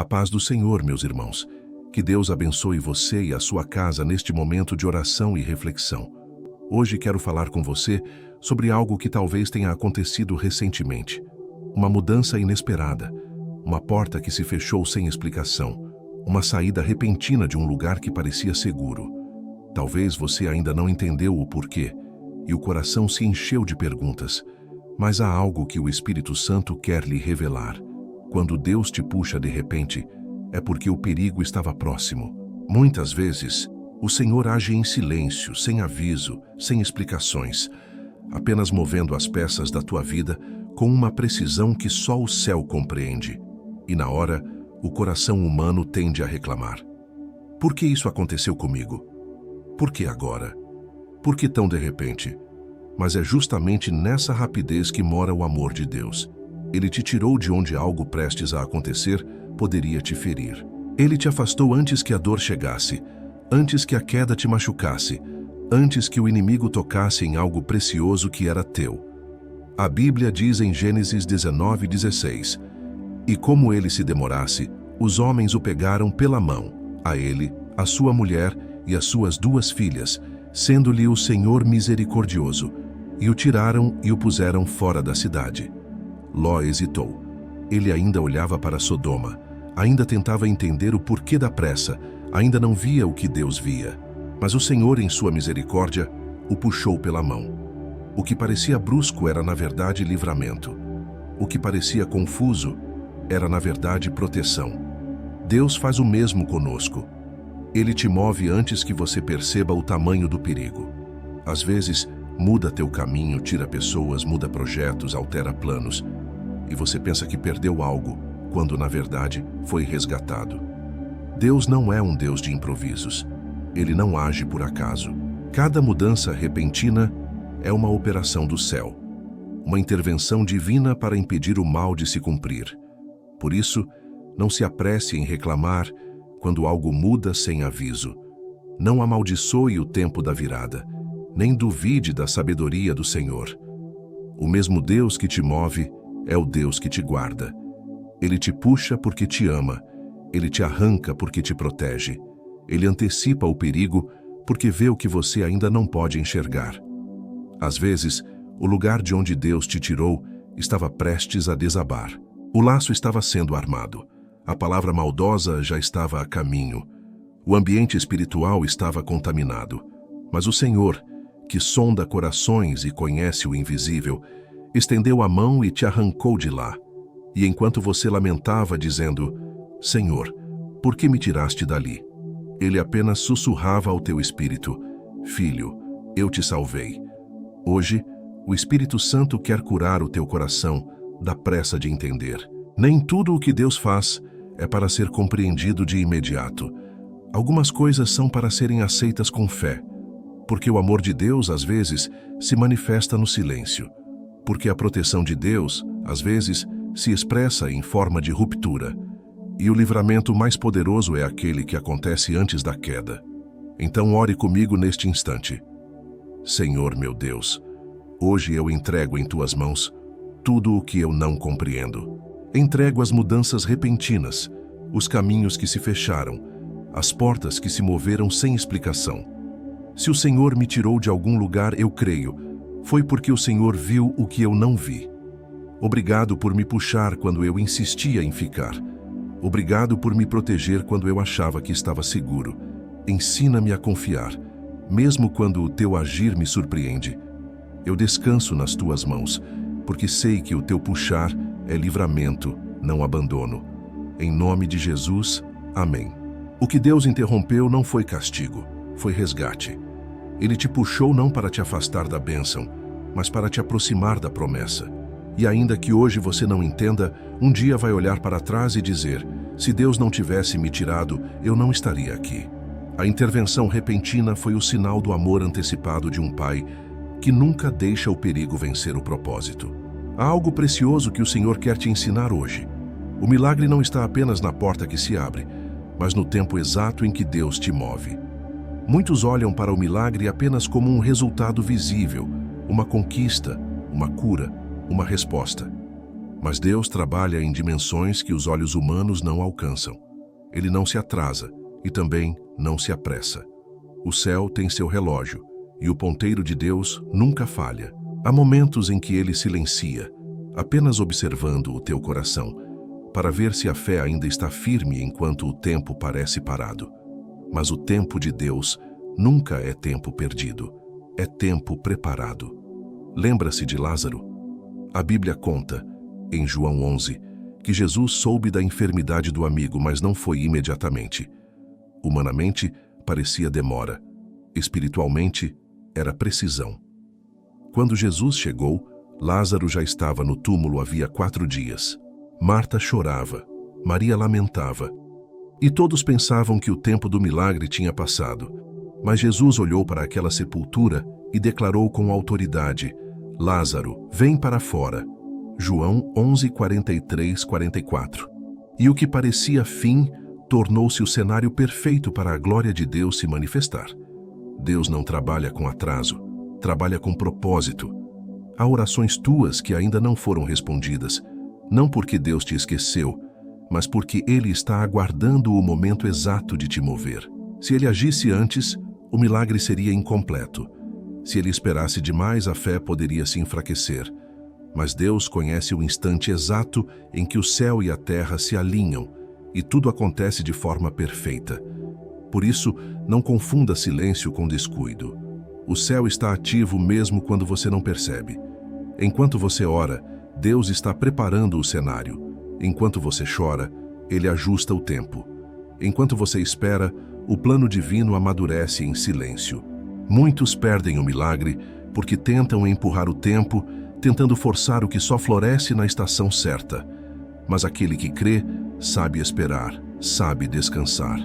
A paz do Senhor, meus irmãos. Que Deus abençoe você e a sua casa neste momento de oração e reflexão. Hoje quero falar com você sobre algo que talvez tenha acontecido recentemente. Uma mudança inesperada, uma porta que se fechou sem explicação, uma saída repentina de um lugar que parecia seguro. Talvez você ainda não entendeu o porquê e o coração se encheu de perguntas, mas há algo que o Espírito Santo quer lhe revelar. Quando Deus te puxa de repente, é porque o perigo estava próximo. Muitas vezes, o Senhor age em silêncio, sem aviso, sem explicações, apenas movendo as peças da tua vida com uma precisão que só o céu compreende. E na hora, o coração humano tende a reclamar. Por que isso aconteceu comigo? Por que agora? Por que tão de repente? Mas é justamente nessa rapidez que mora o amor de Deus. Ele te tirou de onde algo prestes a acontecer poderia te ferir. Ele te afastou antes que a dor chegasse, antes que a queda te machucasse, antes que o inimigo tocasse em algo precioso que era teu. A Bíblia diz em Gênesis 19:16, e como ele se demorasse, os homens o pegaram pela mão, a ele, a sua mulher e as suas 2 filhas, sendo-lhe o Senhor misericordioso, e o tiraram e o puseram fora da cidade. Ló hesitou. Ele ainda olhava para Sodoma, ainda tentava entender o porquê da pressa, ainda não via o que Deus via. Mas o Senhor, em sua misericórdia, o puxou pela mão. O que parecia brusco era, na verdade, livramento. O que parecia confuso era, na verdade, proteção. Deus faz o mesmo conosco. Ele te move antes que você perceba o tamanho do perigo. Às vezes, muda teu caminho, tira pessoas, muda projetos, altera planos. E você pensa que perdeu algo, quando na verdade foi resgatado. Deus não é um Deus de improvisos. Ele não age por acaso. Cada mudança repentina é uma operação do céu, uma intervenção divina para impedir o mal de se cumprir. Por isso, não se apresse em reclamar quando algo muda sem aviso. Não amaldiçoe o tempo da virada, nem duvide da sabedoria do Senhor. O mesmo Deus que te move é o Deus que te guarda. Ele te puxa porque te ama, ele te arranca porque te protege. Ele antecipa o perigo porque vê o que você ainda não pode enxergar. Às vezes, o lugar de onde Deus te tirou estava prestes a desabar. O laço estava sendo armado. A palavra maldosa já estava a caminho. O ambiente espiritual estava contaminado. Mas o Senhor, que sonda corações e conhece o invisível, estendeu a mão e te arrancou de lá. E enquanto você lamentava, dizendo, Senhor, por que me tiraste dali? Ele apenas sussurrava ao teu espírito, Filho, eu te salvei. Hoje, o Espírito Santo quer curar o teu coração da pressa de entender. Nem tudo o que Deus faz é para ser compreendido de imediato. Algumas coisas são para serem aceitas com fé, porque o amor de Deus, às vezes, se manifesta no silêncio. Porque a proteção de Deus, às vezes, se expressa em forma de ruptura. E o livramento mais poderoso é aquele que acontece antes da queda. Então ore comigo neste instante. Senhor meu Deus, hoje eu entrego em tuas mãos tudo o que eu não compreendo. Entrego as mudanças repentinas, os caminhos que se fecharam, as portas que se moveram sem explicação. Se o Senhor me tirou de algum lugar, eu creio, foi porque o Senhor viu o que eu não vi. Obrigado por me puxar quando eu insistia em ficar. Obrigado por me proteger quando eu achava que estava seguro. Ensina-me a confiar, mesmo quando o teu agir me surpreende. Eu descanso nas tuas mãos, porque sei que o teu puxar é livramento, não abandono. Em nome de Jesus, amém. O que Deus interrompeu não foi castigo, foi resgate. Ele te puxou não para te afastar da bênção, mas para te aproximar da promessa. E ainda que hoje você não entenda, um dia vai olhar para trás e dizer, se Deus não tivesse me tirado, eu não estaria aqui. A intervenção repentina foi o sinal do amor antecipado de um pai que nunca deixa o perigo vencer o propósito. Há algo precioso que o Senhor quer te ensinar hoje. O milagre não está apenas na porta que se abre, mas no tempo exato em que Deus te move. Muitos olham para o milagre apenas como um resultado visível, uma conquista, uma cura, uma resposta. Mas Deus trabalha em dimensões que os olhos humanos não alcançam. Ele não se atrasa e também não se apressa. O céu tem seu relógio e o ponteiro de Deus nunca falha. Há momentos em que ele silencia, apenas observando o teu coração, para ver se a fé ainda está firme enquanto o tempo parece parado. Mas o tempo de Deus nunca é tempo perdido, é tempo preparado. Lembra-se de Lázaro? A Bíblia conta, em João 11, que Jesus soube da enfermidade do amigo, mas não foi imediatamente. Humanamente, parecia demora. Espiritualmente, era precisão. Quando Jesus chegou, Lázaro já estava no túmulo havia 4 dias. Marta chorava, Maria lamentava. E todos pensavam que o tempo do milagre tinha passado. Mas Jesus olhou para aquela sepultura e declarou com autoridade: Lázaro, vem para fora. João 11, 43, 44. E o que parecia fim tornou-se o cenário perfeito para a glória de Deus se manifestar. Deus não trabalha com atraso, trabalha com propósito. Há orações tuas que ainda não foram respondidas, não porque Deus te esqueceu, mas porque Ele está aguardando o momento exato de te mover. Se Ele agisse antes, o milagre seria incompleto. Se Ele esperasse demais, a fé poderia se enfraquecer. Mas Deus conhece o instante exato em que o céu e a terra se alinham e tudo acontece de forma perfeita. Por isso, não confunda silêncio com descuido. O céu está ativo mesmo quando você não percebe. Enquanto você ora, Deus está preparando o cenário. Enquanto você chora, Ele ajusta o tempo. Enquanto você espera, o plano divino amadurece em silêncio. Muitos perdem o milagre porque tentam empurrar o tempo, tentando forçar o que só floresce na estação certa. Mas aquele que crê sabe esperar, sabe descansar.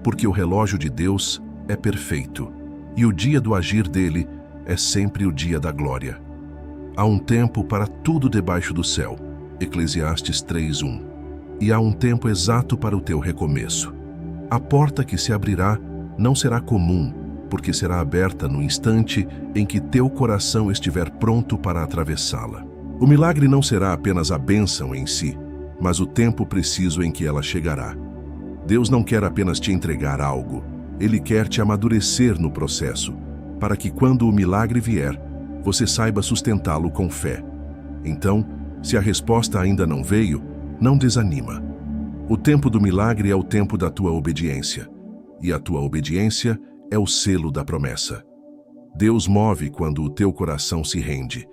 Porque o relógio de Deus é perfeito, e o dia do agir dele é sempre o dia da glória. Há um tempo para tudo debaixo do céu, Eclesiastes 3:1. E há um tempo exato para o teu recomeço. A porta que se abrirá não será comum, porque será aberta no instante em que teu coração estiver pronto para atravessá-la. O milagre não será apenas a bênção em si, mas o tempo preciso em que ela chegará. Deus não quer apenas te entregar algo, Ele quer te amadurecer no processo, para que quando o milagre vier, você saiba sustentá-lo com fé. Então, se a resposta ainda não veio, não desanima. O tempo do milagre é o tempo da tua obediência, e a tua obediência é o selo da promessa. Deus move quando o teu coração se rende.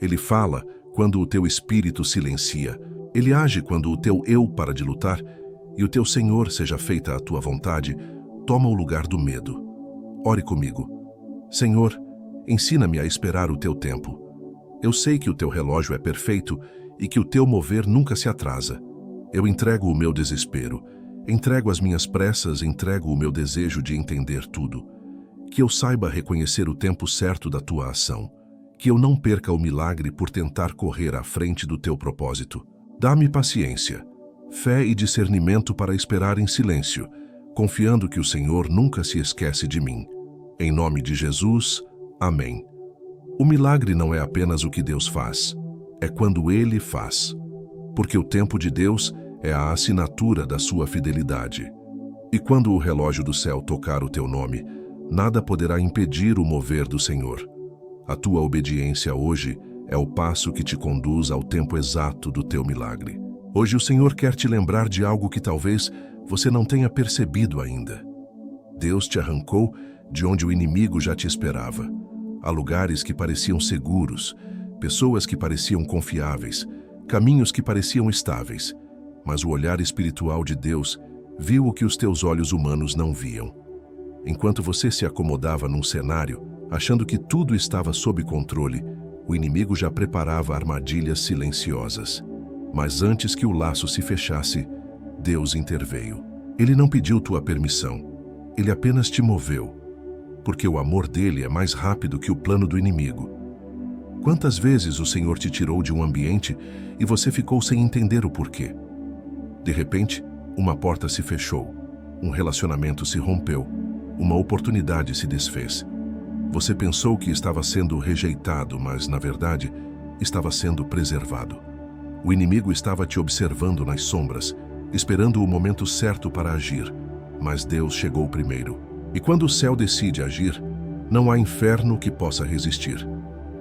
Ele fala quando o teu espírito silencia. Ele age quando o teu eu para de lutar e o teu Senhor, seja feita a tua vontade, toma o lugar do medo. Ore comigo. Senhor, ensina-me a esperar o teu tempo. Eu sei que o teu relógio é perfeito e que o teu mover nunca se atrasa. Eu entrego o meu desespero, entrego as minhas pressas, entrego o meu desejo de entender tudo. Que eu saiba reconhecer o tempo certo da tua ação. Que eu não perca o milagre por tentar correr à frente do teu propósito. Dá-me paciência, fé e discernimento para esperar em silêncio, confiando que o Senhor nunca se esquece de mim. Em nome de Jesus, amém. O milagre não é apenas o que Deus faz, é quando Ele faz. Porque o tempo de Deus é a assinatura da sua fidelidade. E quando o relógio do céu tocar o teu nome, nada poderá impedir o mover do Senhor. A tua obediência hoje é o passo que te conduz ao tempo exato do teu milagre. Hoje o Senhor quer te lembrar de algo que talvez você não tenha percebido ainda. Deus te arrancou de onde o inimigo já te esperava. Há lugares que pareciam seguros, pessoas que pareciam confiáveis, caminhos que pareciam estáveis. Mas o olhar espiritual de Deus viu o que os teus olhos humanos não viam. Enquanto você se acomodava num cenário, achando que tudo estava sob controle, o inimigo já preparava armadilhas silenciosas. Mas antes que o laço se fechasse, Deus interveio. Ele não pediu tua permissão, Ele apenas te moveu, porque o amor dele é mais rápido que o plano do inimigo. Quantas vezes o Senhor te tirou de um ambiente e você ficou sem entender o porquê? De repente, uma porta se fechou, um relacionamento se rompeu, uma oportunidade se desfez. Você pensou que estava sendo rejeitado, mas, na verdade, estava sendo preservado. O inimigo estava te observando nas sombras, esperando o momento certo para agir, mas Deus chegou primeiro. E quando o céu decide agir, não há inferno que possa resistir.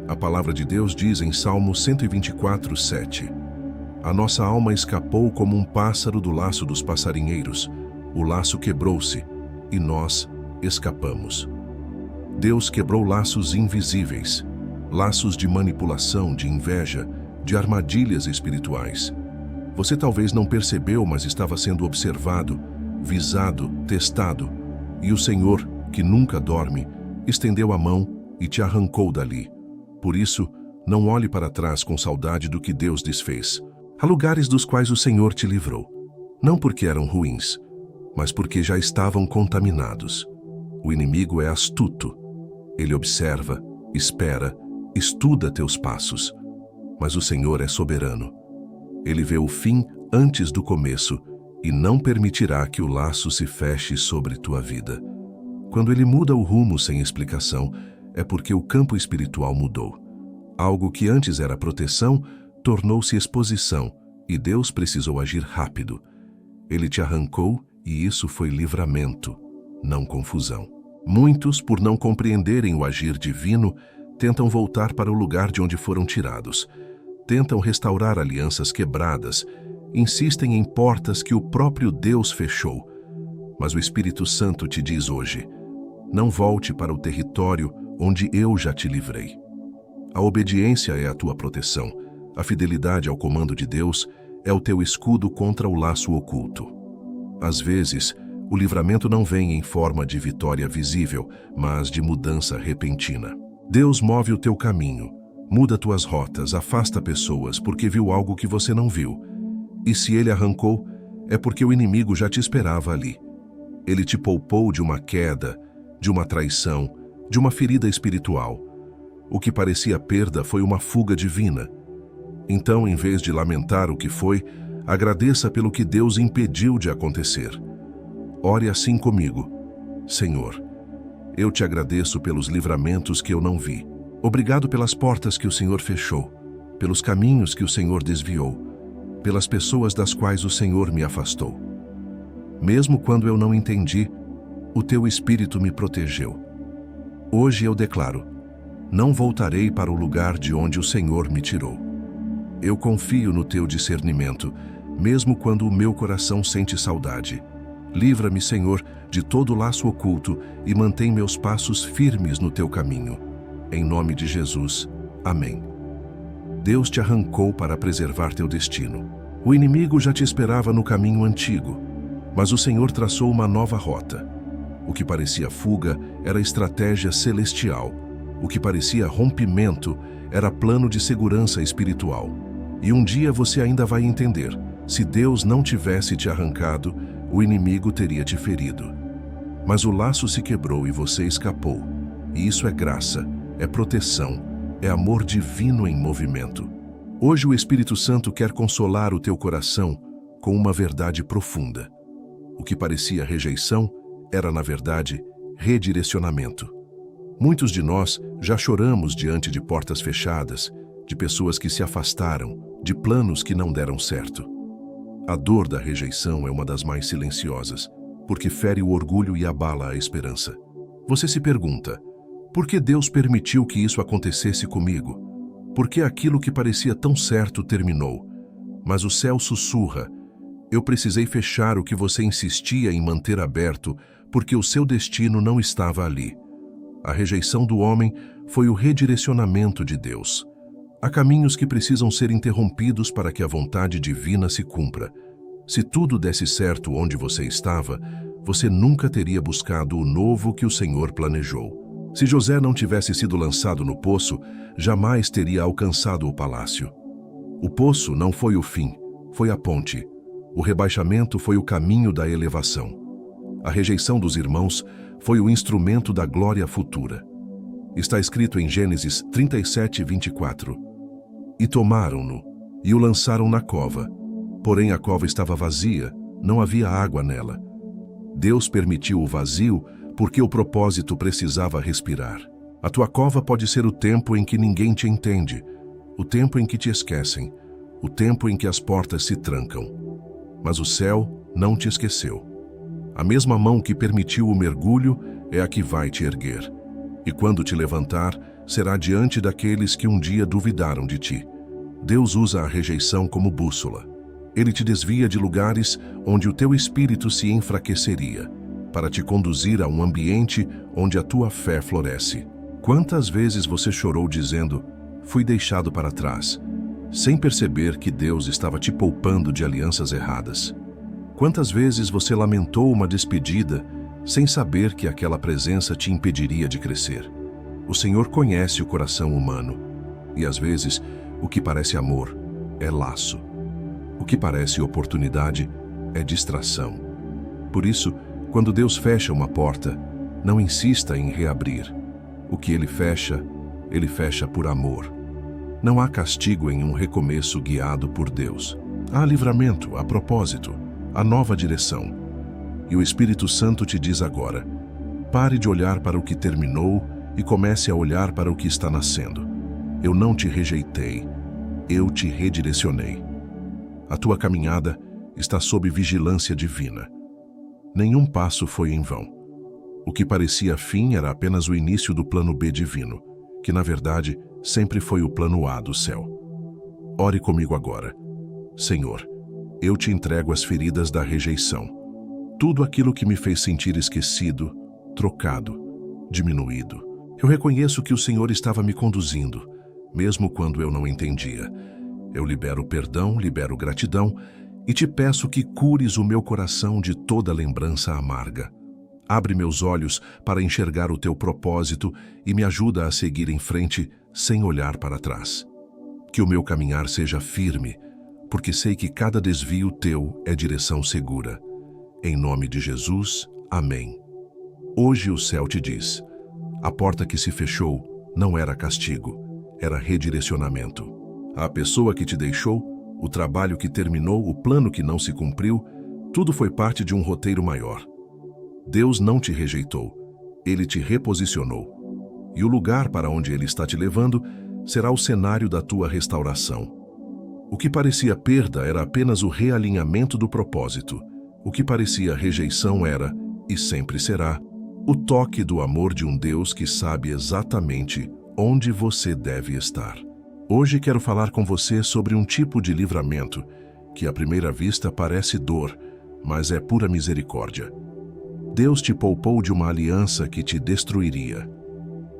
A palavra de Deus diz em Salmo 124, 7: A nossa alma escapou como um pássaro do laço dos passarinheiros. O laço quebrou-se, e nós escapamos. Deus quebrou laços invisíveis, laços de manipulação, de inveja, de armadilhas espirituais. Você talvez não percebeu, mas estava sendo observado, visado, testado, e o Senhor, que nunca dorme, estendeu a mão e te arrancou dali. Por isso, não olhe para trás com saudade do que Deus desfez. Há lugares dos quais o Senhor te livrou, não porque eram ruins, mas porque já estavam contaminados. O inimigo é astuto. Ele observa, espera, estuda teus passos. Mas o Senhor é soberano. Ele vê o fim antes do começo e não permitirá que o laço se feche sobre tua vida. Quando ele muda o rumo sem explicação, é porque o campo espiritual mudou. Algo que antes era proteção tornou-se exposição e Deus precisou agir rápido. Ele te arrancou e isso foi livramento, não confusão. Muitos, por não compreenderem o agir divino, tentam voltar para o lugar de onde foram tirados. Tentam restaurar alianças quebradas, insistem em portas que o próprio Deus fechou. Mas o Espírito Santo te diz hoje: não volte para o território onde eu já te livrei. A obediência é a tua proteção. A fidelidade ao comando de Deus é o teu escudo contra o laço oculto. Às vezes, o livramento não vem em forma de vitória visível, mas de mudança repentina. Deus move o teu caminho, muda tuas rotas, afasta pessoas porque viu algo que você não viu. E se ele arrancou, é porque o inimigo já te esperava ali. Ele te poupou de uma queda, de uma traição, de uma ferida espiritual. O que parecia perda foi uma fuga divina. Então, em vez de lamentar o que foi, agradeça pelo que Deus impediu de acontecer. Ore assim comigo: Senhor, eu te agradeço pelos livramentos que eu não vi. Obrigado pelas portas que o Senhor fechou, pelos caminhos que o Senhor desviou, pelas pessoas das quais o Senhor me afastou. Mesmo quando eu não entendi, o teu Espírito me protegeu. Hoje eu declaro: não voltarei para o lugar de onde o Senhor me tirou. Eu confio no teu discernimento, mesmo quando o meu coração sente saudade. Livra-me, Senhor, de todo laço oculto e mantém meus passos firmes no teu caminho. Em nome de Jesus. Amém. Deus te arrancou para preservar teu destino. O inimigo já te esperava no caminho antigo, mas o Senhor traçou uma nova rota. O que parecia fuga era estratégia celestial. O que parecia rompimento era plano de segurança espiritual. E um dia você ainda vai entender: se Deus não tivesse te arrancado, o inimigo teria te ferido. Mas o laço se quebrou e você escapou. E isso é graça, é proteção, é amor divino em movimento. Hoje o Espírito Santo quer consolar o teu coração com uma verdade profunda. O que parecia rejeição era, na verdade, redirecionamento. Muitos de nós já choramos diante de portas fechadas, de pessoas que se afastaram, de planos que não deram certo. A dor da rejeição é uma das mais silenciosas, porque fere o orgulho e abala a esperança. Você se pergunta: por que Deus permitiu que isso acontecesse comigo? Por que aquilo que parecia tão certo terminou? Mas o céu sussurra: eu precisei fechar o que você insistia em manter aberto, porque o seu destino não estava ali. A rejeição do homem foi o redirecionamento de Deus. Há caminhos que precisam ser interrompidos para que a vontade divina se cumpra. Se tudo desse certo onde você estava, você nunca teria buscado o novo que o Senhor planejou. Se José não tivesse sido lançado no poço, jamais teria alcançado o palácio. O poço não foi o fim, foi a ponte. O rebaixamento foi o caminho da elevação. A rejeição dos irmãos foi o instrumento da glória futura. Está escrito em Gênesis 37, 24. E tomaram-no, e o lançaram na cova. Porém a cova estava vazia, não havia água nela. Deus permitiu o vazio porque o propósito precisava respirar. A tua cova pode ser o tempo em que ninguém te entende, o tempo em que te esquecem, o tempo em que as portas se trancam. Mas o céu não te esqueceu. A mesma mão que permitiu o mergulho é a que vai te erguer. E quando te levantar, será diante daqueles que um dia duvidaram de ti. Deus usa a rejeição como bússola. Ele te desvia de lugares onde o teu espírito se enfraqueceria, para te conduzir a um ambiente onde a tua fé floresce. Quantas vezes você chorou dizendo, fui deixado para trás, sem perceber que Deus estava te poupando de alianças erradas? Quantas vezes você lamentou uma despedida, sem saber que aquela presença te impediria de crescer? O Senhor conhece o coração humano, e às vezes, o que parece amor é laço. O que parece oportunidade é distração. Por isso, quando Deus fecha uma porta, não insista em reabrir. O que Ele fecha por amor. Não há castigo em um recomeço guiado por Deus. Há livramento, há propósito, há nova direção. E o Espírito Santo te diz agora, pare de olhar para o que terminou e comece a olhar para o que está nascendo. Eu não te rejeitei, eu te redirecionei. A tua caminhada está sob vigilância divina. Nenhum passo foi em vão. O que parecia fim era apenas o início do plano B divino, que na verdade sempre foi o plano A do céu. Ore comigo agora. Senhor, eu te entrego as feridas da rejeição. Tudo aquilo que me fez sentir esquecido, trocado, diminuído. Eu reconheço que o Senhor estava me conduzindo, mesmo quando eu não entendia. Eu libero perdão, libero gratidão e te peço que cures o meu coração de toda lembrança amarga. Abre meus olhos para enxergar o teu propósito e me ajuda a seguir em frente sem olhar para trás. Que o meu caminhar seja firme, porque sei que cada desvio teu é direção segura. Em nome de Jesus, amém. Hoje o céu te diz, a porta que se fechou não era castigo, era redirecionamento. A pessoa que te deixou, o trabalho que terminou, o plano que não se cumpriu, tudo foi parte de um roteiro maior. Deus não te rejeitou, Ele te reposicionou. E o lugar para onde Ele está te levando será o cenário da tua restauração. O que parecia perda era apenas o realinhamento do propósito. O que parecia rejeição era, e sempre será, o toque do amor de um Deus que sabe exatamente onde você deve estar. Hoje quero falar com você sobre um tipo de livramento que à primeira vista parece dor, mas é pura misericórdia. Deus te poupou de uma aliança que te destruiria.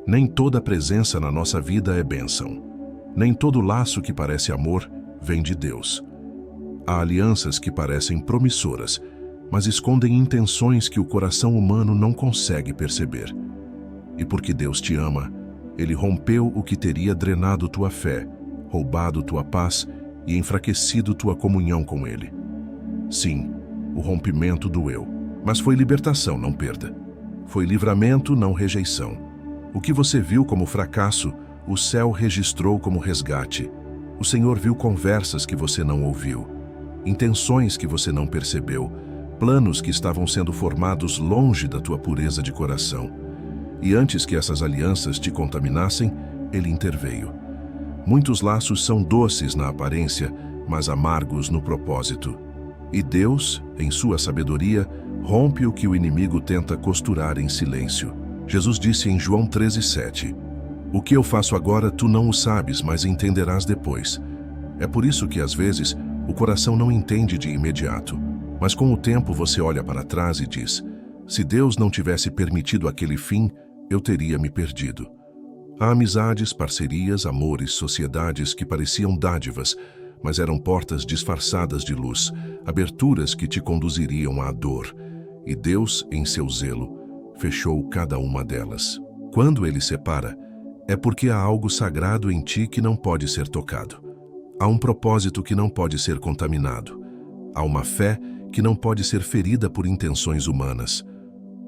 Nem toda presença na nossa vida é bênção. Nem todo laço que parece amor vem de Deus. Há alianças que parecem promissoras, mas escondem intenções que o coração humano não consegue perceber. E porque Deus te ama, Ele rompeu o que teria drenado tua fé, roubado tua paz e enfraquecido tua comunhão com Ele. Sim, o rompimento doeu, mas foi libertação, não perda. Foi livramento, não rejeição. O que você viu como fracasso, o céu registrou como resgate. O Senhor viu conversas que você não ouviu, intenções que você não percebeu, planos que estavam sendo formados longe da tua pureza de coração. E antes que essas alianças te contaminassem, Ele interveio. Muitos laços são doces na aparência, mas amargos no propósito. E Deus, em sua sabedoria, rompe o que o inimigo tenta costurar em silêncio. Jesus disse em João 13:7, o que eu faço agora tu não o sabes, mas entenderás depois. É por isso que às vezes o coração não entende de imediato, mas com o tempo você olha para trás e diz, se Deus não tivesse permitido aquele fim, eu teria me perdido. Há amizades, parcerias, amores, sociedades que pareciam dádivas, mas eram portas disfarçadas de luz, aberturas que te conduziriam à dor. E Deus, em seu zelo, fechou cada uma delas. Quando Ele separa, é porque há algo sagrado em ti que não pode ser tocado. Há um propósito que não pode ser contaminado. Há uma fé que não pode ser ferida por intenções humanas.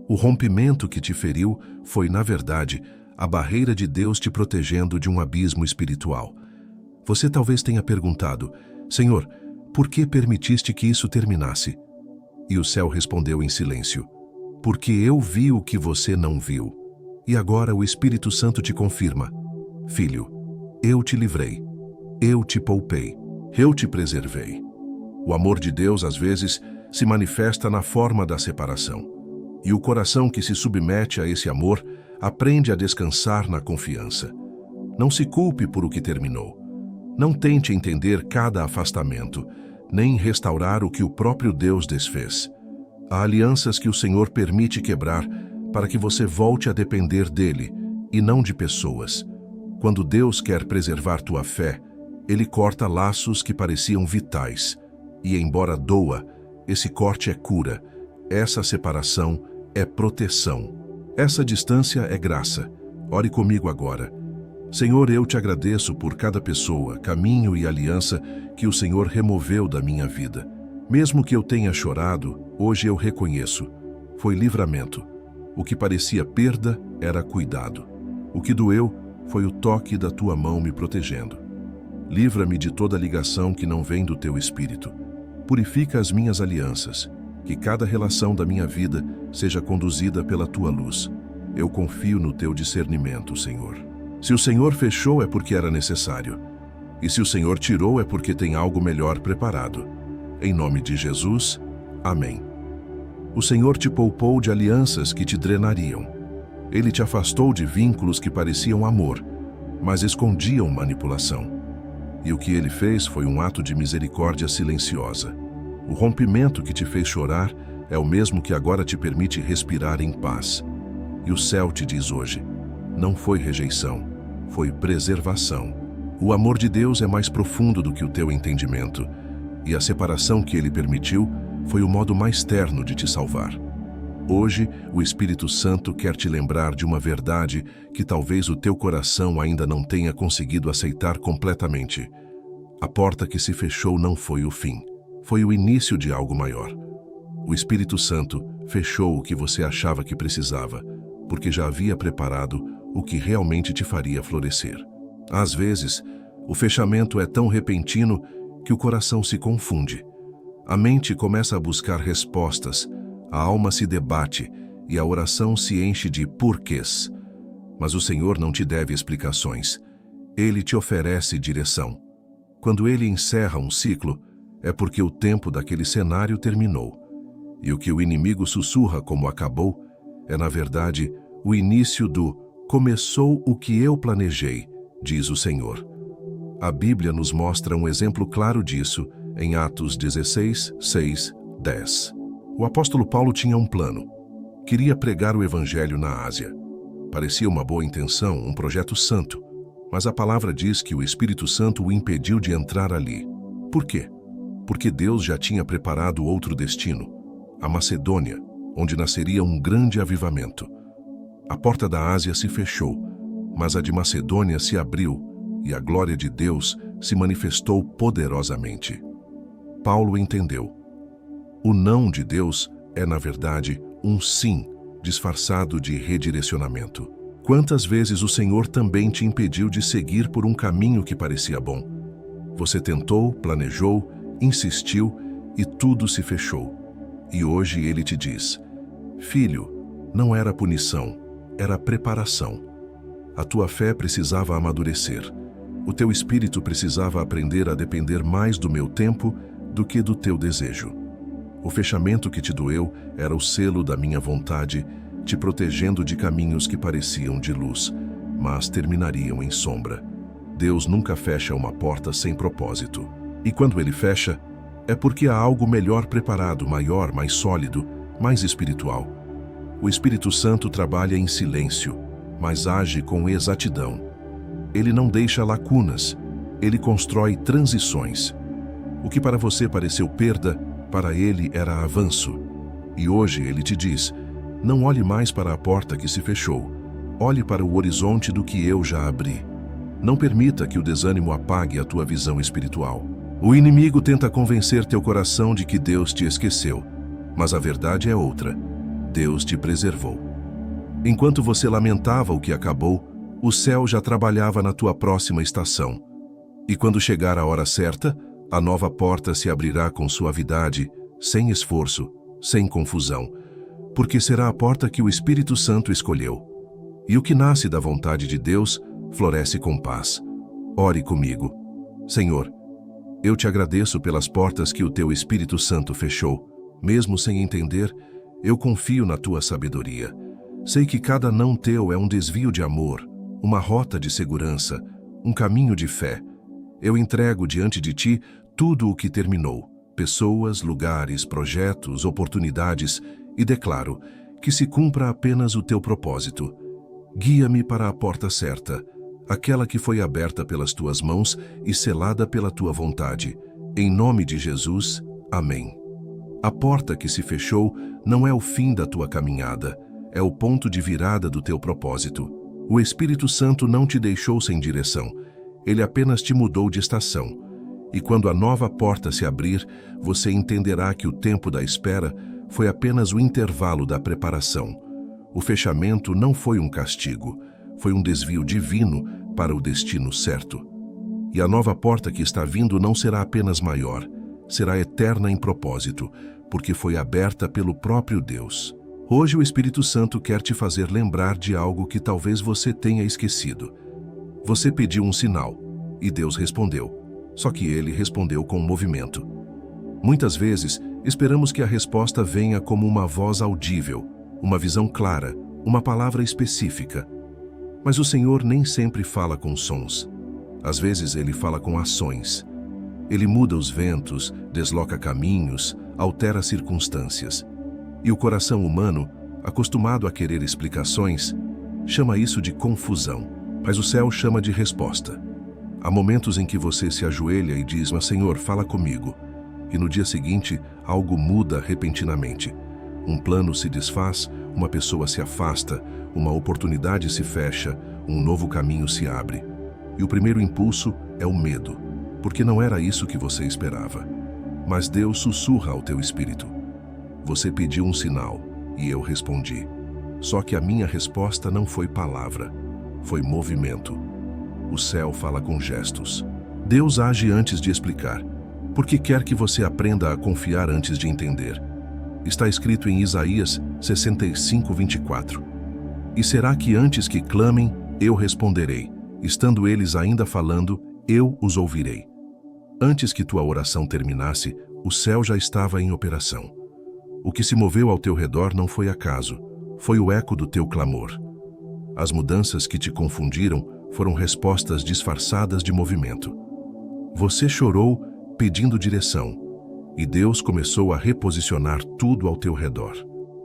O rompimento que te feriu foi, na verdade, a barreira de Deus te protegendo de um abismo espiritual. Você talvez tenha perguntado, Senhor, por que permitiste que isso terminasse? E o céu respondeu em silêncio, porque eu vi o que você não viu. E agora o Espírito Santo te confirma, filho, eu te livrei, eu te poupei, Eu te preservei. O amor de Deus, às vezes, se manifesta na forma da separação. E o coração que se submete a esse amor aprende a descansar na confiança. Não se culpe por o que terminou. Não tente entender cada afastamento, nem restaurar o que o próprio Deus desfez. Há alianças que o Senhor permite quebrar para que você volte a depender dele e não de pessoas. Quando Deus quer preservar tua fé, ele corta laços que pareciam vitais. E embora doa, esse corte é cura. Essa separação é proteção. Essa distância é graça. Ore comigo agora. Senhor, eu te agradeço por cada pessoa, caminho e aliança que o Senhor removeu da minha vida. Mesmo que eu tenha chorado, hoje eu reconheço. Foi livramento. O que parecia perda era cuidado. O que doeu foi o toque da tua mão me protegendo. Livra-me de toda ligação que não vem do teu espírito. Purifica as minhas alianças. Que cada relação da minha vida seja conduzida pela tua luz. Eu confio no teu discernimento, Senhor. Se o Senhor fechou é porque era necessário. E se o Senhor tirou é porque tem algo melhor preparado. Em nome de Jesus, amém. O Senhor te poupou de alianças que te drenariam. Ele te afastou de vínculos que pareciam amor, mas escondiam manipulação. E o que ele fez foi um ato de misericórdia silenciosa. O rompimento que te fez chorar é o mesmo que agora te permite respirar em paz. E o céu te diz hoje, não foi rejeição, foi preservação. O amor de Deus é mais profundo do que o teu entendimento, e a separação que ele permitiu foi o modo mais terno de te salvar. Hoje, o Espírito Santo quer te lembrar de uma verdade que talvez o teu coração ainda não tenha conseguido aceitar completamente. A porta que se fechou não foi o fim, foi o início de algo maior. O Espírito Santo fechou o que você achava que precisava, porque já havia preparado o que realmente te faria florescer. Às vezes, o fechamento é tão repentino que o coração se confunde. A mente começa a buscar respostas, a alma se debate e a oração se enche de porquês. Mas o Senhor não te deve explicações. Ele te oferece direção. Quando ele encerra um ciclo, é porque o tempo daquele cenário terminou. E o que o inimigo sussurra como acabou é, na verdade, o início do começou o que eu planejei, diz o Senhor. A Bíblia nos mostra um exemplo claro disso em Atos 16, 6, 10. O apóstolo Paulo tinha um plano. Queria pregar o evangelho na Ásia. Parecia uma boa intenção, um projeto santo, mas a palavra diz que o Espírito Santo o impediu de entrar ali. Por quê? Porque Deus já tinha preparado outro destino, a Macedônia, onde nasceria um grande avivamento. A porta da Ásia se fechou, mas a de Macedônia se abriu e a glória de Deus se manifestou poderosamente. Paulo entendeu. O não de Deus é, na verdade, um sim, disfarçado de redirecionamento. Quantas vezes o Senhor também te impediu de seguir por um caminho que parecia bom? Você tentou, planejou, insistiu e tudo se fechou. E hoje ele te diz, filho, não era punição, era preparação. A tua fé precisava amadurecer. O teu espírito precisava aprender a depender mais do meu tempo do que do teu desejo. O fechamento que te doeu era o selo da minha vontade, te protegendo de caminhos que pareciam de luz, mas terminariam em sombra. Deus nunca fecha uma porta sem propósito. E quando ele fecha, é porque há algo melhor preparado, maior, mais sólido, mais espiritual. O Espírito Santo trabalha em silêncio, mas age com exatidão. Ele não deixa lacunas, ele constrói transições. O que para você pareceu perda, para ele era avanço. E hoje ele te diz, não olhe mais para a porta que se fechou, olhe para o horizonte do que eu já abri. Não permita que o desânimo apague a tua visão espiritual. O inimigo tenta convencer teu coração de que Deus te esqueceu, mas a verdade é outra. Deus te preservou. Enquanto você lamentava o que acabou, o céu já trabalhava na tua próxima estação. E quando chegar a hora certa, a nova porta se abrirá com suavidade, sem esforço, sem confusão, porque será a porta que o Espírito Santo escolheu. E o que nasce da vontade de Deus floresce com paz. Ore comigo. Senhor, Eu te agradeço pelas portas que o teu Espírito Santo fechou. Mesmo sem entender, eu confio na tua sabedoria. Sei que cada não teu é um desvio de amor, uma rota de segurança, um caminho de fé. Eu entrego diante de ti tudo o que terminou, pessoas, lugares, projetos, oportunidades, e declaro que se cumpra apenas o teu propósito. Guia-me para a porta certa, aquela que foi aberta pelas tuas mãos e selada pela tua vontade. Em nome de Jesus, amém. A porta que se fechou não é o fim da tua caminhada, é o ponto de virada do teu propósito. O Espírito Santo não te deixou sem direção, ele apenas te mudou de estação. E quando a nova porta se abrir, você entenderá que o tempo da espera foi apenas o intervalo da preparação. O fechamento não foi um castigo, foi um desvio divino para o destino certo. E a nova porta que está vindo não será apenas maior, será eterna em propósito, porque foi aberta pelo próprio Deus. Hoje o Espírito Santo quer te fazer lembrar de algo que talvez você tenha esquecido. Você pediu um sinal, e Deus respondeu, só que ele respondeu com movimento. Muitas vezes, esperamos que a resposta venha como uma voz audível, uma visão clara, uma palavra específica. Mas o Senhor nem sempre fala com sons. Às vezes ele fala com ações. Ele muda os ventos, desloca caminhos, altera circunstâncias. E o coração humano, acostumado a querer explicações, chama isso de confusão. Mas o céu chama de resposta. Há momentos em que você se ajoelha e diz, mas Senhor, fala comigo. E no dia seguinte, algo muda repentinamente. Um plano se desfaz, uma pessoa se afasta, uma oportunidade se fecha, um novo caminho se abre. E o primeiro impulso é o medo, porque não era isso que você esperava. Mas Deus sussurra ao teu espírito. Você pediu um sinal, e eu respondi. Só que a minha resposta não foi palavra, foi movimento. O céu fala com gestos. Deus age antes de explicar, porque quer que você aprenda a confiar antes de entender. Está escrito em Isaías 65:24. E será que antes que clamem, eu responderei? Estando eles ainda falando, eu os ouvirei. Antes que tua oração terminasse, o céu já estava em operação. O que se moveu ao teu redor não foi acaso, foi o eco do teu clamor. As mudanças que te confundiram foram respostas disfarçadas de movimento. Você chorou pedindo direção, e Deus começou a reposicionar tudo ao teu redor.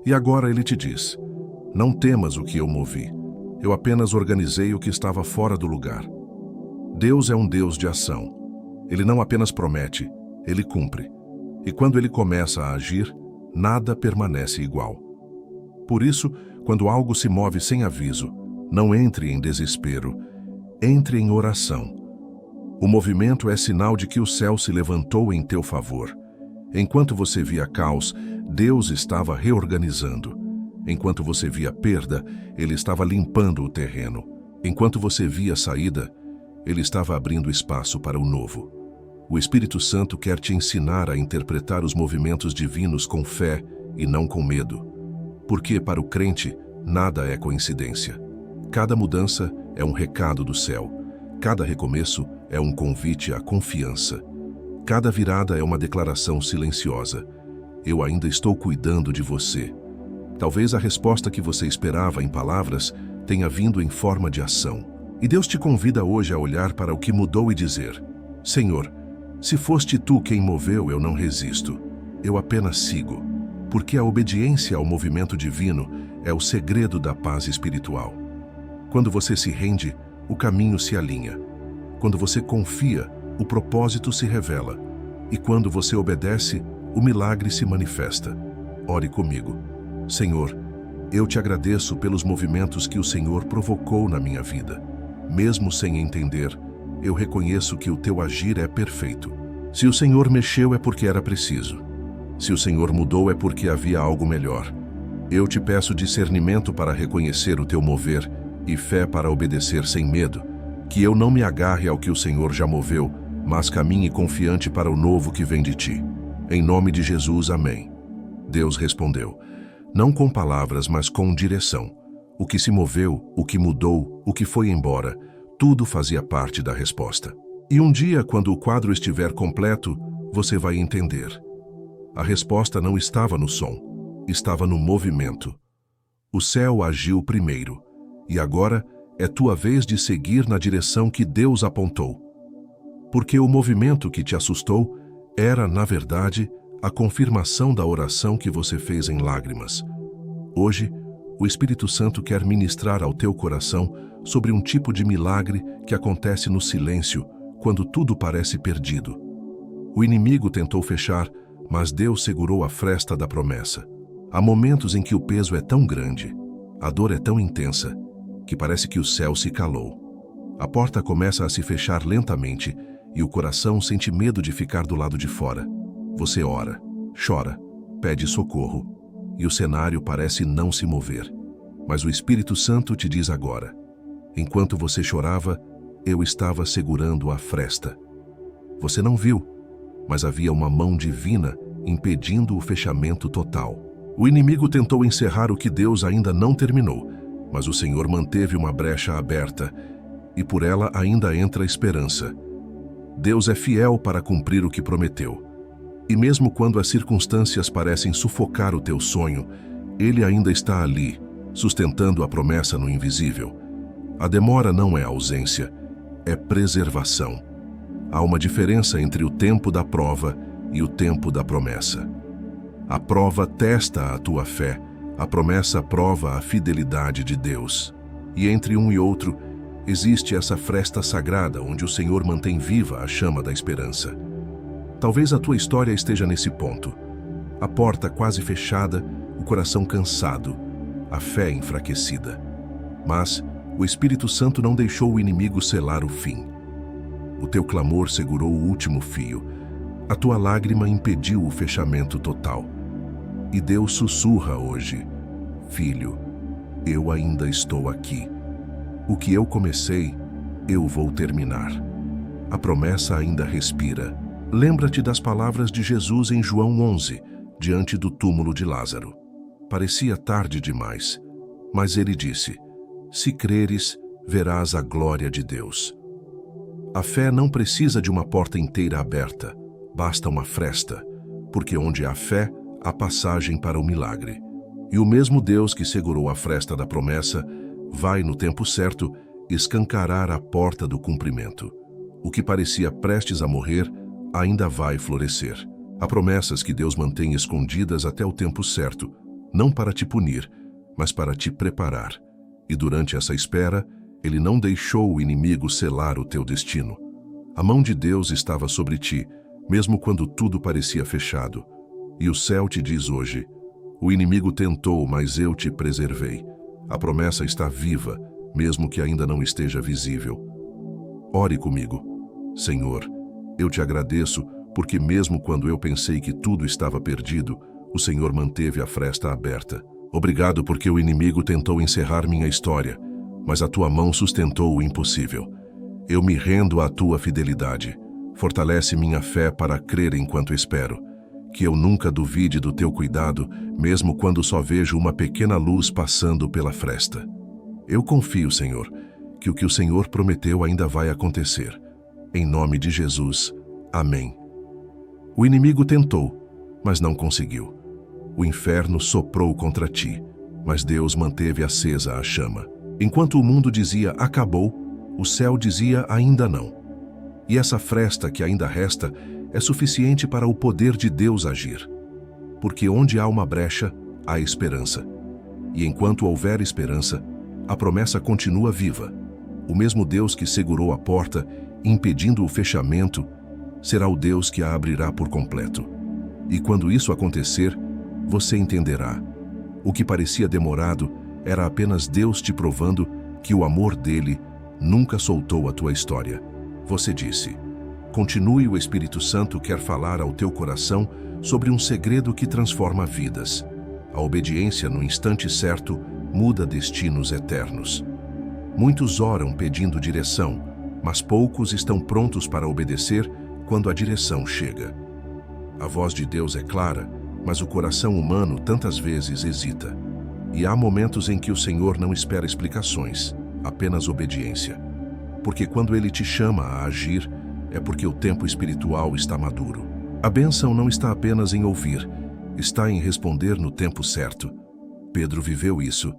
E agora ele te diz, não temas o que eu movi, eu apenas organizei o que estava fora do lugar. Deus é um Deus de ação. Ele não apenas promete, ele cumpre. E quando ele começa a agir, nada permanece igual. Por isso, quando algo se move sem aviso, não entre em desespero, entre em oração. O movimento é sinal de que o céu se levantou em teu favor. Enquanto você via caos, Deus estava reorganizando. Enquanto você via perda, Ele estava limpando o terreno. Enquanto você via saída, Ele estava abrindo espaço para o novo. O Espírito Santo quer te ensinar a interpretar os movimentos divinos com fé e não com medo. Porque, para o crente, nada é coincidência. Cada mudança é um recado do céu. Cada recomeço é um convite à confiança. Cada virada é uma declaração silenciosa. Eu ainda estou cuidando de você. Talvez a resposta que você esperava em palavras tenha vindo em forma de ação. E Deus te convida hoje a olhar para o que mudou e dizer, Senhor, se foste tu quem moveu, eu não resisto. Eu apenas sigo. Porque a obediência ao movimento divino é o segredo da paz espiritual. Quando você se rende, o caminho se alinha. Quando você confia, o propósito se revela. E quando você obedece, o milagre se manifesta. Ore comigo. Senhor, eu te agradeço pelos movimentos que o Senhor provocou na minha vida. Mesmo sem entender, eu reconheço que o teu agir é perfeito. Se o Senhor mexeu é porque era preciso. Se o Senhor mudou é porque havia algo melhor. Eu te peço discernimento para reconhecer o teu mover e fé para obedecer sem medo, que eu não me agarre ao que o Senhor já moveu, mas caminhe confiante para o novo que vem de ti. Em nome de Jesus, amém. Deus respondeu, não com palavras, mas com direção. O que se moveu, o que mudou, o que foi embora, tudo fazia parte da resposta. E um dia, quando o quadro estiver completo, você vai entender. A resposta não estava no som, estava no movimento. O céu agiu primeiro, e agora é tua vez de seguir na direção que Deus apontou. Porque o movimento que te assustou era, na verdade, a confirmação da oração que você fez em lágrimas. Hoje, o Espírito Santo quer ministrar ao teu coração sobre um tipo de milagre que acontece no silêncio, quando tudo parece perdido. O inimigo tentou fechar, mas Deus segurou a fresta da promessa. Há momentos em que o peso é tão grande, a dor é tão intensa, que parece que o céu se calou. A porta começa a se fechar lentamente e o coração sente medo de ficar do lado de fora. Você ora, chora, pede socorro, e o cenário parece não se mover. Mas o Espírito Santo te diz agora: enquanto você chorava, eu estava segurando a fresta. Você não viu, mas havia uma mão divina impedindo o fechamento total. O inimigo tentou encerrar o que Deus ainda não terminou, mas o Senhor manteve uma brecha aberta, e por ela ainda entra a esperança. Deus é fiel para cumprir o que prometeu. E mesmo quando as circunstâncias parecem sufocar o teu sonho, Ele ainda está ali, sustentando a promessa no invisível. A demora não é ausência, é preservação. Há uma diferença entre o tempo da prova e o tempo da promessa. A prova testa a tua fé, a promessa prova a fidelidade de Deus. E entre um e outro, existe essa fresta sagrada onde o Senhor mantém viva a chama da esperança. Talvez a tua história esteja nesse ponto. A porta quase fechada, o coração cansado, a fé enfraquecida. Mas o Espírito Santo não deixou o inimigo selar o fim. O teu clamor segurou o último fio. A tua lágrima impediu o fechamento total. E Deus sussurra hoje: filho, eu ainda estou aqui. O que eu comecei, eu vou terminar. A promessa ainda respira. Lembra-te das palavras de Jesus em João 11, diante do túmulo de Lázaro. Parecia tarde demais, mas ele disse: se creres, verás a glória de Deus. A fé não precisa de uma porta inteira aberta, basta uma fresta, porque onde há fé, há passagem para o milagre. E o mesmo Deus que segurou a fresta da promessa vai, no tempo certo, escancarar a porta do cumprimento. O que parecia prestes a morrer ainda vai florescer. Há promessas que Deus mantém escondidas até o tempo certo, não para te punir, mas para te preparar. E durante essa espera, Ele não deixou o inimigo selar o teu destino. A mão de Deus estava sobre ti, mesmo quando tudo parecia fechado. E o céu te diz hoje: o inimigo tentou, mas eu te preservei. A promessa está viva, mesmo que ainda não esteja visível. Ore comigo. Senhor, eu te agradeço porque mesmo quando eu pensei que tudo estava perdido, o Senhor manteve a fresta aberta. Obrigado porque o inimigo tentou encerrar minha história, mas a tua mão sustentou o impossível. Eu me rendo à tua fidelidade. Fortalece minha fé para crer enquanto espero. Que eu nunca duvide do teu cuidado, mesmo quando só vejo uma pequena luz passando pela fresta. Eu confio, Senhor, que o Senhor prometeu ainda vai acontecer. Em nome de Jesus. Amém. O inimigo tentou, mas não conseguiu. O inferno soprou contra ti, mas Deus manteve acesa a chama. Enquanto o mundo dizia acabou, o céu dizia ainda não. E essa fresta que ainda resta é suficiente para o poder de Deus agir. Porque onde há uma brecha, há esperança. E enquanto houver esperança, a promessa continua viva. O mesmo Deus que segurou a porta, impedindo o fechamento, será o Deus que a abrirá por completo. E quando isso acontecer, você entenderá. O que parecia demorado era apenas Deus te provando que o amor dele nunca soltou a tua história. Você disse: continue, o Espírito Santo quer falar ao teu coração sobre um segredo que transforma vidas. A obediência no instante certo muda destinos eternos. Muitos oram pedindo direção, mas poucos estão prontos para obedecer quando a direção chega. A voz de Deus é clara, mas o coração humano tantas vezes hesita. E há momentos em que o Senhor não espera explicações, apenas obediência. Porque quando Ele te chama a agir, é porque o tempo espiritual está maduro. A bênção não está apenas em ouvir, está em responder no tempo certo. Pedro viveu isso.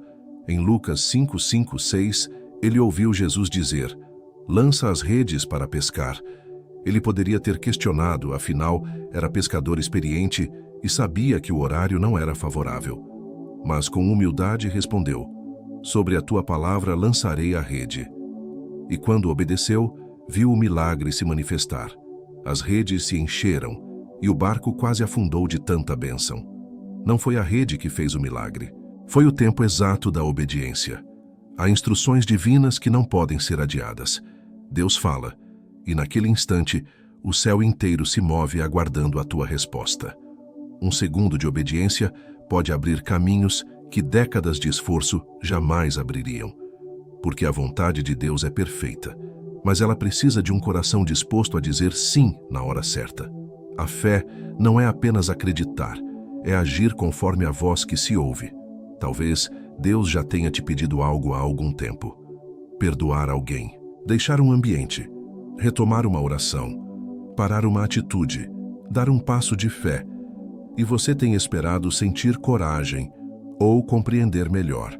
Em Lucas 5:5-6, ele ouviu Jesus dizer: "Lança as redes para pescar." Ele poderia ter questionado, afinal, era pescador experiente e sabia que o horário não era favorável. Mas com humildade respondeu: "Sobre a tua palavra lançarei a rede." E quando obedeceu, viu o milagre se manifestar. As redes se encheram e o barco quase afundou de tanta bênção. Não foi a rede que fez o milagre. Foi o tempo exato da obediência. Há instruções divinas que não podem ser adiadas. Deus fala, e naquele instante, o céu inteiro se move aguardando a tua resposta. Um segundo de obediência pode abrir caminhos que décadas de esforço jamais abririam. Porque a vontade de Deus é perfeita, mas ela precisa de um coração disposto a dizer sim na hora certa. A fé não é apenas acreditar, é agir conforme a voz que se ouve. Talvez Deus já tenha te pedido algo há algum tempo. Perdoar alguém, deixar um ambiente, retomar uma oração, parar uma atitude, dar um passo de fé. E você tem esperado sentir coragem ou compreender melhor.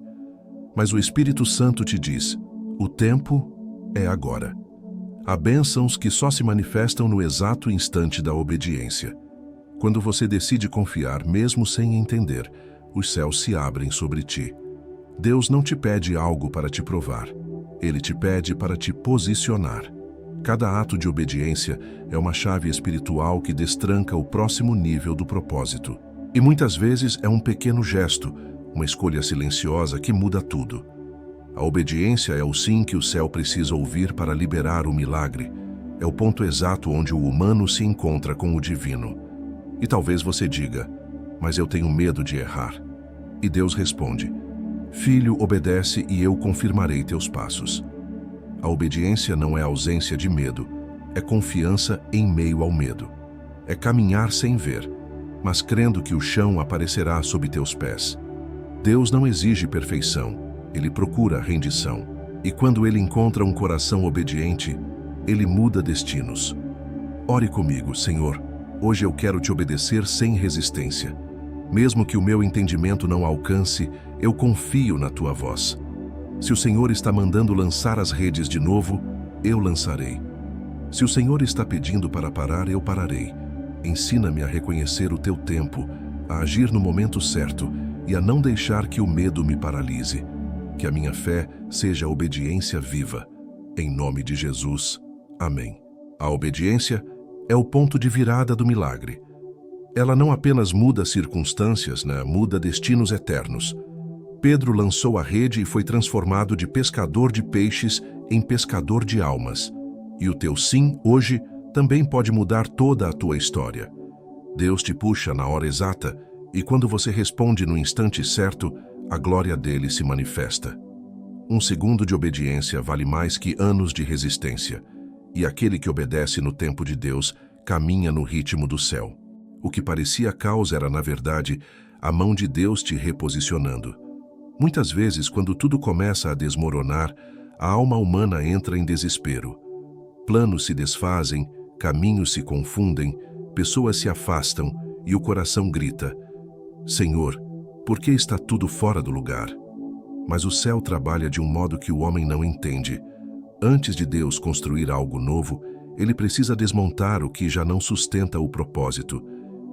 Mas o Espírito Santo te diz: o tempo é agora. Há bênçãos que só se manifestam no exato instante da obediência. Quando você decide confiar, mesmo sem entender, os céus se abrem sobre ti. Deus não te pede algo para te provar. Ele te pede para te posicionar. Cada ato de obediência é uma chave espiritual que destranca o próximo nível do propósito. E muitas vezes é um pequeno gesto, uma escolha silenciosa que muda tudo. A obediência é o sim que o céu precisa ouvir para liberar o milagre. É o ponto exato onde o humano se encontra com o divino. E talvez você diga: "Mas eu tenho medo de errar." E Deus responde: "Filho, obedece e eu confirmarei teus passos." A obediência não é ausência de medo, é confiança em meio ao medo. É caminhar sem ver, mas crendo que o chão aparecerá sob teus pés. Deus não exige perfeição, Ele procura rendição. E quando Ele encontra um coração obediente, Ele muda destinos. Ore comigo: "Senhor, hoje eu quero te obedecer sem resistência. Mesmo que o meu entendimento não alcance, eu confio na tua voz. Se o Senhor está mandando lançar as redes de novo, eu lançarei. Se o Senhor está pedindo para parar, eu pararei. Ensina-me a reconhecer o teu tempo, a agir no momento certo e a não deixar que o medo me paralise. Que a minha fé seja obediência viva. Em nome de Jesus. Amém." A obediência é o ponto de virada do milagre. Ela não apenas muda circunstâncias, muda destinos eternos. Pedro lançou a rede e foi transformado de pescador de peixes em pescador de almas. E o teu sim, hoje, também pode mudar toda a tua história. Deus te puxa na hora exata, e quando você responde no instante certo, a glória dele se manifesta. Um segundo de obediência vale mais que anos de resistência, e aquele que obedece no tempo de Deus caminha no ritmo do céu. O que parecia caos era, na verdade, a mão de Deus te reposicionando. Muitas vezes, quando tudo começa a desmoronar, a alma humana entra em desespero. Planos se desfazem, caminhos se confundem, pessoas se afastam e o coração grita: "Senhor, por que está tudo fora do lugar?" Mas o céu trabalha de um modo que o homem não entende. Antes de Deus construir algo novo, ele precisa desmontar o que já não sustenta o propósito.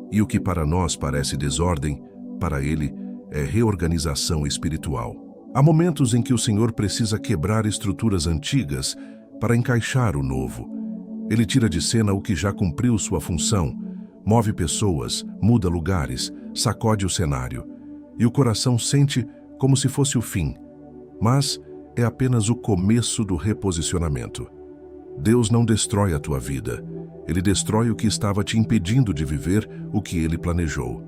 E o que para nós parece desordem, para ele é reorganização espiritual. Há momentos em que o Senhor precisa quebrar estruturas antigas para encaixar o novo. Ele tira de cena o que já cumpriu sua função, move pessoas, muda lugares, sacode o cenário. E o coração sente como se fosse o fim, mas é apenas o começo do reposicionamento. Deus não destrói a tua vida. Ele destrói o que estava te impedindo de viver o que Ele planejou.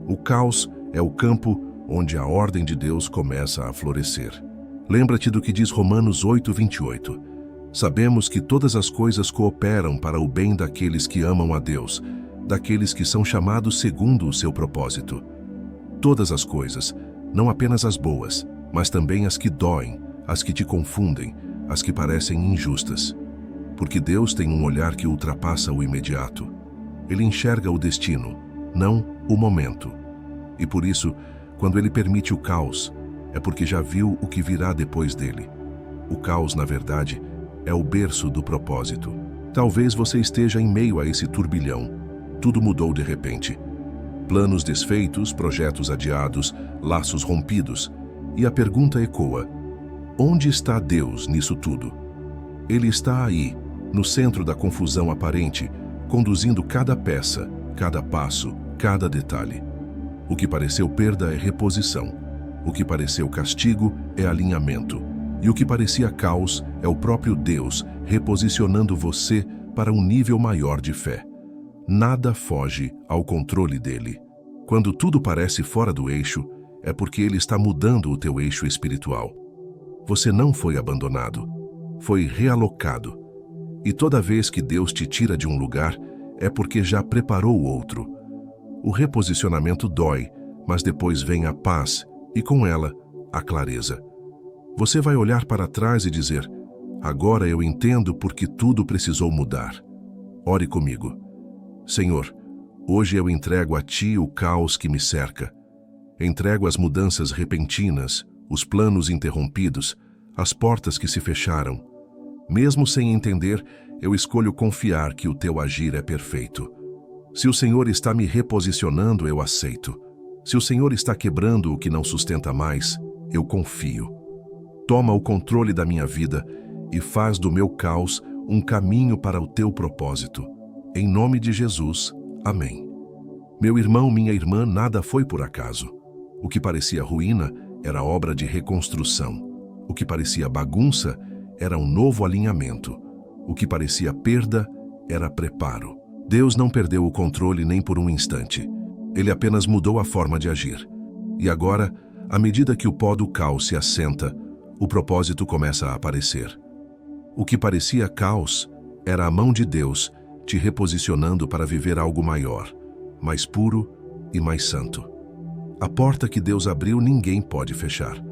O caos é o campo onde a ordem de Deus começa a florescer. Lembra-te do que diz Romanos 8:28. Sabemos que todas as coisas cooperam para o bem daqueles que amam a Deus, daqueles que são chamados segundo o seu propósito. Todas as coisas, não apenas as boas, mas também as que doem, as que te confundem, as que parecem injustas. porque Deus tem um olhar que ultrapassa o imediato. Ele enxerga o destino, não o momento. E por isso, quando ele permite o caos, é porque já viu o que virá depois dele. O caos, na verdade, é o berço do propósito. Talvez você esteja em meio a esse turbilhão. Tudo mudou de repente. Planos desfeitos, projetos adiados, laços rompidos. E a pergunta ecoa: onde está Deus nisso tudo? Ele está aí, no centro da confusão aparente, conduzindo cada peça, cada passo, cada detalhe. O que pareceu perda é reposição. O que pareceu castigo é alinhamento. E o que parecia caos é o próprio Deus reposicionando você para um nível maior de fé. Nada foge ao controle dele. Quando tudo parece fora do eixo, é porque ele está mudando o teu eixo espiritual. Você não foi abandonado, foi realocado. E toda vez que Deus te tira de um lugar, é porque já preparou outro. O reposicionamento dói, mas depois vem a paz e com ela, a clareza. Você vai olhar para trás e dizer: agora eu entendo porque tudo precisou mudar. Ore comigo. Senhor, hoje eu entrego a Ti o caos que me cerca. Entrego as mudanças repentinas, os planos interrompidos, as portas que se fecharam. Mesmo sem entender, eu escolho confiar que o Teu agir é perfeito. Se o Senhor está me reposicionando, eu aceito. Se o Senhor está quebrando o que não sustenta mais, eu confio. Toma o controle da minha vida e faz do meu caos um caminho para o Teu propósito. Em nome de Jesus, amém. Meu irmão, minha irmã, nada foi por acaso. O que parecia ruína era obra de reconstrução. O que parecia bagunça era um novo alinhamento. O que parecia perda era preparo. Deus não perdeu o controle nem por um instante. Ele apenas mudou a forma de agir. E agora, à medida que o pó do caos se assenta, o propósito começa a aparecer. O que parecia caos era a mão de Deus te reposicionando para viver algo maior, mais puro e mais santo. A porta que Deus abriu ninguém pode fechar.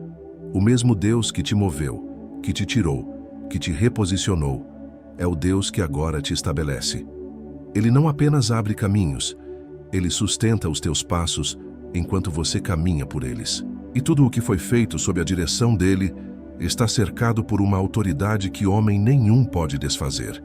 O mesmo Deus que te moveu, que te tirou, que te reposicionou, é o Deus que agora te estabelece. Ele não apenas abre caminhos, ele sustenta os teus passos enquanto você caminha por eles. E tudo o que foi feito sob a direção dele está cercado por uma autoridade que homem nenhum pode desfazer.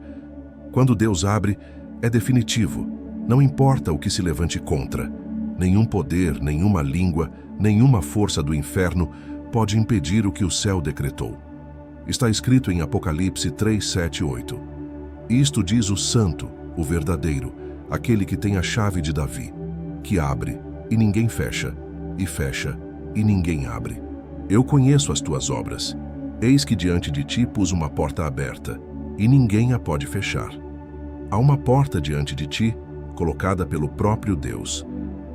Quando Deus abre, é definitivo. Não importa o que se levante contra. Nenhum poder, nenhuma língua, nenhuma força do inferno pode impedir o que o céu decretou. Está escrito em Apocalipse 3, 7 e 8. Isto diz o Santo, o verdadeiro, aquele que tem a chave de Davi, que abre e ninguém fecha, e fecha e ninguém abre. Eu conheço as tuas obras. Eis que diante de ti pus uma porta aberta, e ninguém a pode fechar. Há uma porta diante de ti, colocada pelo próprio Deus.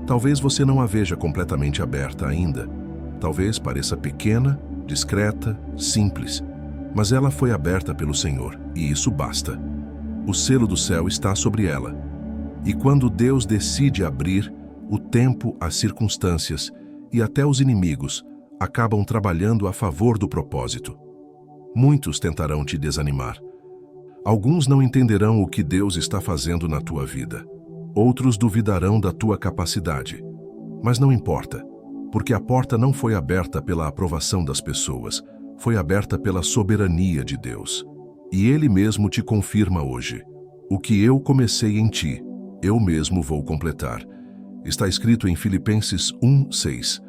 Talvez você não a veja completamente aberta ainda. Talvez pareça pequena, discreta, simples. Mas ela foi aberta pelo Senhor, e isso basta. O selo do céu está sobre ela. E quando Deus decide abrir, o tempo, as circunstâncias e até os inimigos acabam trabalhando a favor do propósito. Muitos tentarão te desanimar. Alguns não entenderão o que Deus está fazendo na tua vida. Outros duvidarão da tua capacidade. Mas não importa, porque a porta não foi aberta pela aprovação das pessoas, foi aberta pela soberania de Deus. E Ele mesmo te confirma hoje: o que eu comecei em ti, eu mesmo vou completar. Está escrito em Filipenses 1, 6.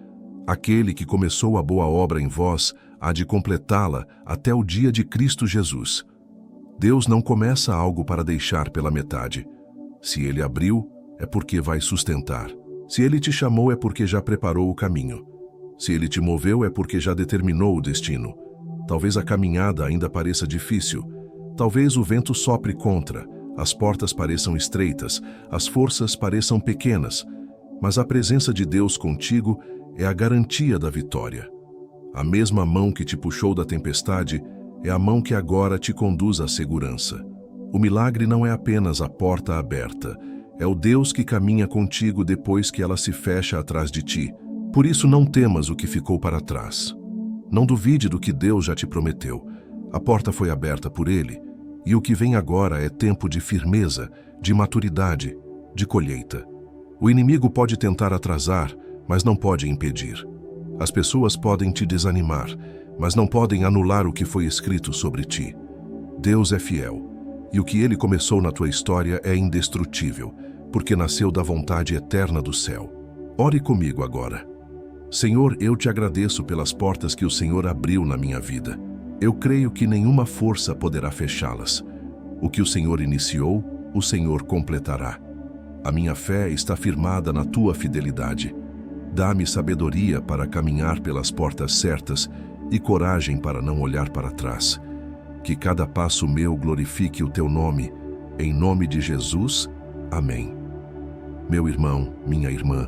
Aquele que começou a boa obra em vós há de completá-la até o dia de Cristo Jesus. Deus não começa algo para deixar pela metade. Se Ele abriu, é porque vai sustentar. Se Ele te chamou, é porque já preparou o caminho. Se Ele te moveu, é porque já determinou o destino. Talvez a caminhada ainda pareça difícil. Talvez o vento sopre contra, as portas pareçam estreitas, as forças pareçam pequenas. Mas a presença de Deus contigo é a garantia da vitória. A mesma mão que te puxou da tempestade é a mão que agora te conduz à segurança. O milagre não é apenas a porta aberta, é o Deus que caminha contigo depois que ela se fecha atrás de ti. Por isso não temas o que ficou para trás. Não duvide do que Deus já te prometeu. A porta foi aberta por Ele, E o que vem agora é tempo de firmeza, de maturidade, de colheita. O inimigo pode tentar atrasar, mas não pode impedir. As pessoas podem te desanimar, mas não podem anular o que foi escrito sobre ti. Deus é fiel, e o que Ele começou na tua história é indestrutível, porque nasceu da vontade eterna do céu. Ore comigo agora. Senhor, eu te agradeço pelas portas que o Senhor abriu na minha vida. Eu creio que nenhuma força poderá fechá-las. O que o Senhor iniciou, o Senhor completará. A minha fé está firmada na tua fidelidade. Dá-me sabedoria para caminhar pelas portas certas e coragem para não olhar para trás. Que cada passo meu glorifique o teu nome. Em nome de Jesus, amém. Meu irmão, minha irmã,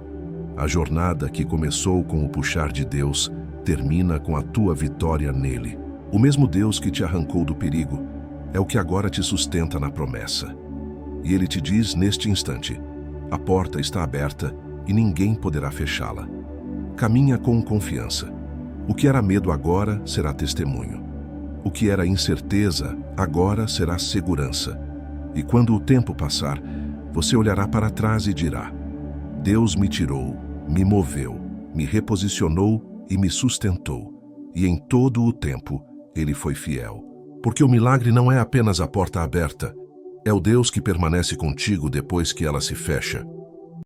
a jornada que começou com o puxar de Deus termina com a tua vitória nele. O mesmo Deus que te arrancou do perigo é o que agora te sustenta na promessa. E Ele te diz neste instante: a porta está aberta e ninguém poderá fechá-la. Caminha com confiança. O que era medo agora será testemunho. O que era incerteza agora será segurança. E quando o tempo passar, você olhará para trás e dirá: Deus me tirou, me moveu, me reposicionou e me sustentou. E em todo o tempo, Ele foi fiel. Porque o milagre não é apenas a porta aberta, é o Deus que permanece contigo depois que ela se fecha.